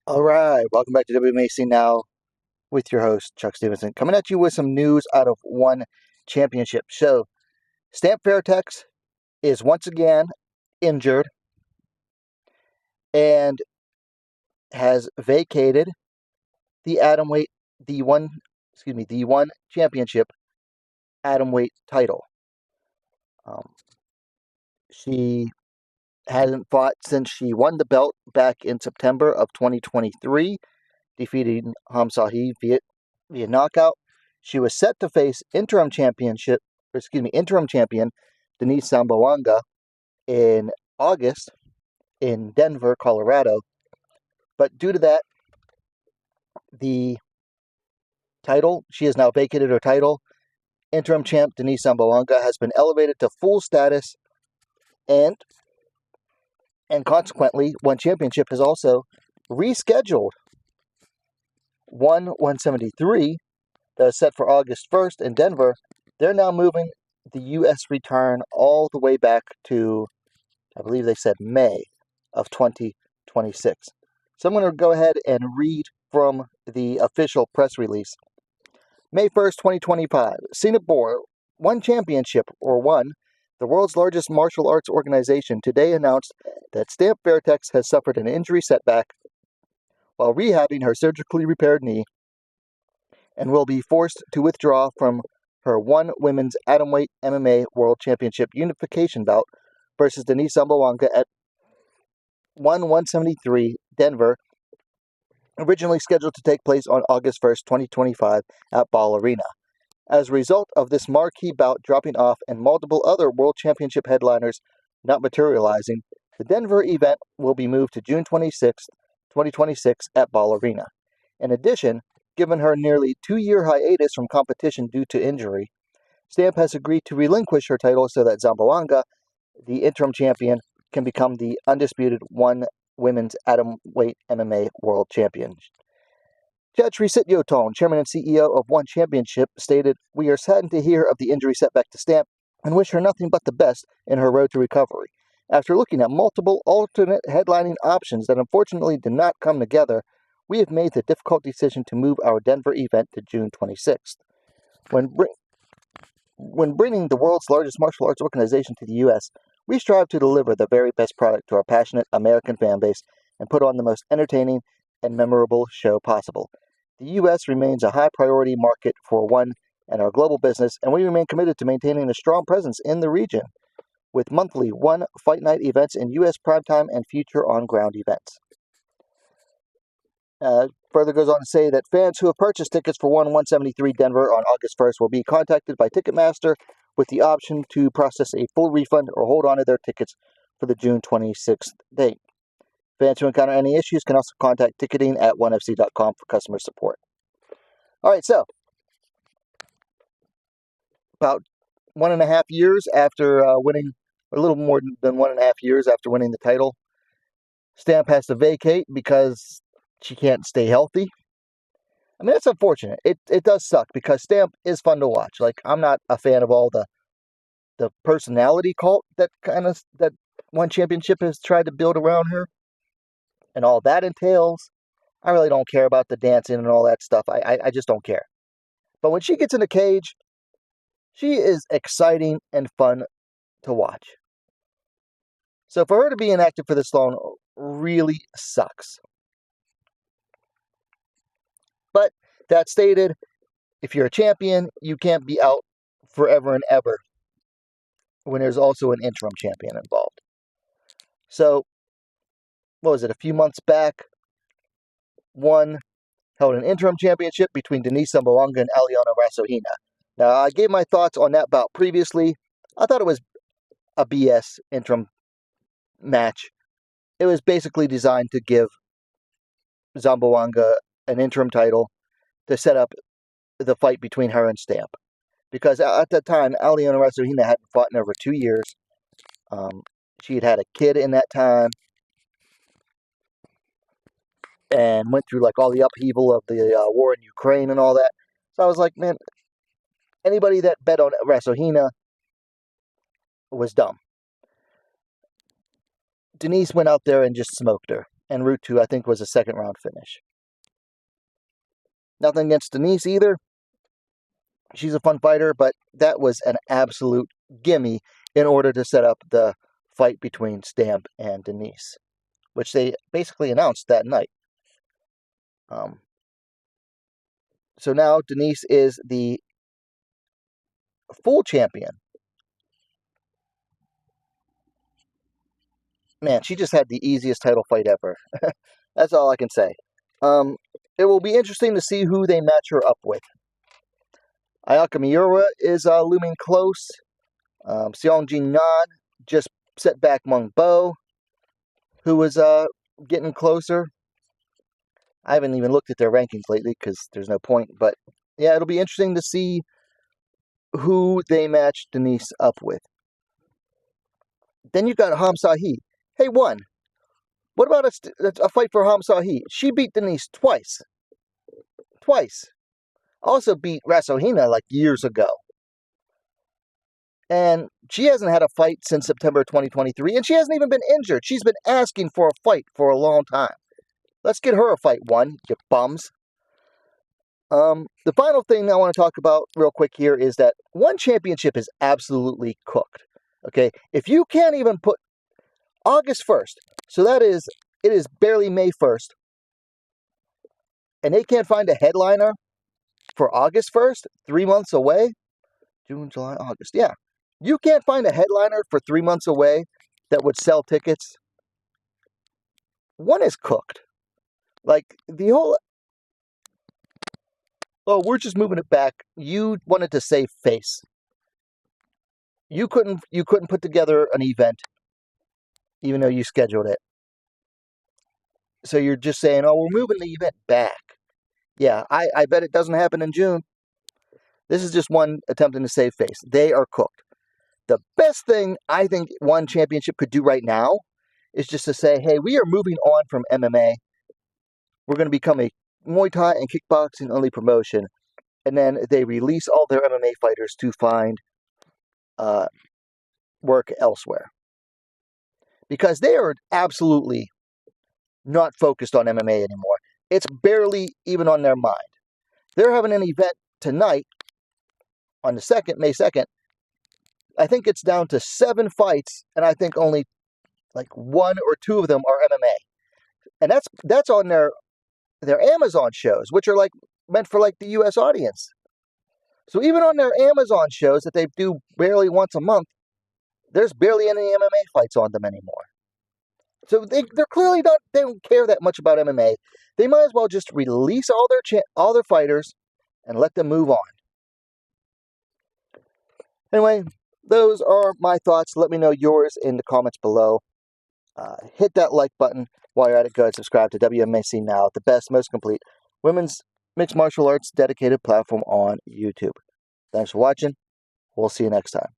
All right, welcome back to WMMA Now with your host, Chuck Stevenson, coming at you with some news out of one championship. So, Stamp Fairtex is once again injured and has vacated the Atomweight D1 championship Atomweight title. She hasn't fought since she won the belt back in September of 2023, defeating Hamsahi via knockout. She was set to face interim champion Denice Zamboanga in August in Denver, Colorado. But due to that, the title, she has now vacated her title. Interim champ Denice Zamboanga has been elevated to full status, and consequently, one championship has also rescheduled. 173 that is set for August 1st in Denver. They're now moving the U.S. return all the way back to, I believe they said May of 2026. So I'm going to go ahead and read from the official press release. May 1st, 2025, Singapore One Championship, or One, the world's largest martial arts organization, today announced that Stamp Fairtex has suffered an injury setback while rehabbing her surgically repaired knee and will be forced to withdraw from her one women's Atomweight MMA World Championship unification bout versus Denice Zamboanga at 173 Denver, originally scheduled to take place on August 1st, 2025 at Ball Arena. As a result of this marquee bout dropping off and multiple other World Championship headliners not materializing, the Denver event will be moved to June 26, 2026 at Ball Arena. In addition, given her nearly 2-year hiatus from competition due to injury, Stamp has agreed to relinquish her title so that Zamboanga, the interim champion, can become the undisputed one women's Atomweight MMA World Champion. Judge Rescheduled, chairman and CEO of One Championship, stated, "We are saddened to hear of the injury setback to Stamp and wish her nothing but the best in her road to recovery. After looking at multiple alternate headlining options that unfortunately did not come together, we have made the difficult decision to move our Denver event to June 26th. When bringing the world's largest martial arts organization to the U.S., we strive to deliver the very best product to our passionate American fan base and put on the most entertaining and memorable show possible. The U.S. remains a high priority market for One and our global business, and we remain committed to maintaining a strong presence in the region, with monthly One Fight Night events in U.S. primetime and future on-ground events." Further goes on to say that fans who have purchased tickets for 173 Denver on August 1st will be contacted by Ticketmaster with the option to process a full refund or hold on to their tickets for the June 26th date. Fans who encounter any issues can also contact ticketing at onefc.com for customer support. All right, so about 1.5 years after winning, or a little more than 1.5 years after winning the title, Stamp has to vacate because she can't stay healthy. I mean, that's unfortunate. It does suck because Stamp is fun to watch. Like, I'm not a fan of all the personality cult that One Championship has tried to build around her and all that entails. I really don't care about the dancing and all that stuff. I just don't care. But when she gets in the cage, she is exciting and fun to watch. So for her to be inactive for this long really sucks. But that stated, if you're a champion, you can't be out forever and ever when there's also an interim champion involved. So, what was it, a few months back, One held an interim championship between Denice Zamboanga and Aliona Rasohina. Now, I gave my thoughts on that bout previously. I thought it was a BS interim match. It was basically designed to give Zamboanga an interim title to set up the fight between her and Stamp. Because at that time, Aliona Rasohina hadn't fought in over 2 years. She had a kid in that time and went through like all the upheaval of the war in Ukraine and all that. So I was like, man, anybody that bet on Rasohina was dumb. Denice went out there and just smoked her. and Route 2, I think, was a second-round finish. Nothing against Denice either. She's a fun fighter, but that was an absolute gimme in order to set up the fight between Stamp and Denice, which they basically announced that night. So now Denice is the full champion. Man, she just had the easiest title fight ever. That's all I can say. It will be interesting to see who they match her up with. Ayaka Miura is looming close. Seong Jin Nan just set back Mung Bo, who was getting closer. I haven't even looked at their rankings lately because there's no point. But yeah, it'll be interesting to see who they match Denice up with. Then you've got Hamza Hee. Hey, one. What about a fight for Hamza Hee? She beat Denice twice. Also beat Rasohina like years ago. And she hasn't had a fight since September 2023, and she hasn't even been injured. She's been asking for a fight for a long time. Let's get her a fight, one, you bums. The final thing I want to talk about real quick here is that one championship is absolutely cooked. Okay, if you can't even put August 1st, so it is barely May 1st, and they can't find a headliner for August 1st, 3 months away. June, July, August. Yeah. You can't find a headliner for 3 months away that would sell tickets. One is cooked. Like, the whole... Oh, we're just moving it back. You wanted to save face. You couldn't put together an event, even though you scheduled it. So you're just saying, oh, we're moving the event back. Yeah, I bet it doesn't happen in June. This is just one attempting to save face. They are cooked. The best thing I think one championship could do right now is just to say, hey, we are moving on from MMA. We're going to become a Muay Thai and kickboxing only promotion. And then they release all their MMA fighters to find work elsewhere. Because they are absolutely not focused on MMA anymore. It's barely even on their mind. They're having an event tonight on the 2nd, May 2nd. I think it's down to 7 fights, and I think only like 1 or 2 of them are MMA. And that's on their Amazon shows, which are like meant for like the US audience. So even on their Amazon shows that they do barely once a month, there's barely any MMA fights on them anymore. So they're clearly not, they don't care that much about MMA. They might as well just release all their fighters and let them move on. Anyway, those are my thoughts. Let me know yours in the comments below. Hit that like button while you're at it. Go ahead, subscribe to WMMA Now, the best, most complete women's mixed martial arts dedicated platform on YouTube. Thanks for watching. We'll see you next time.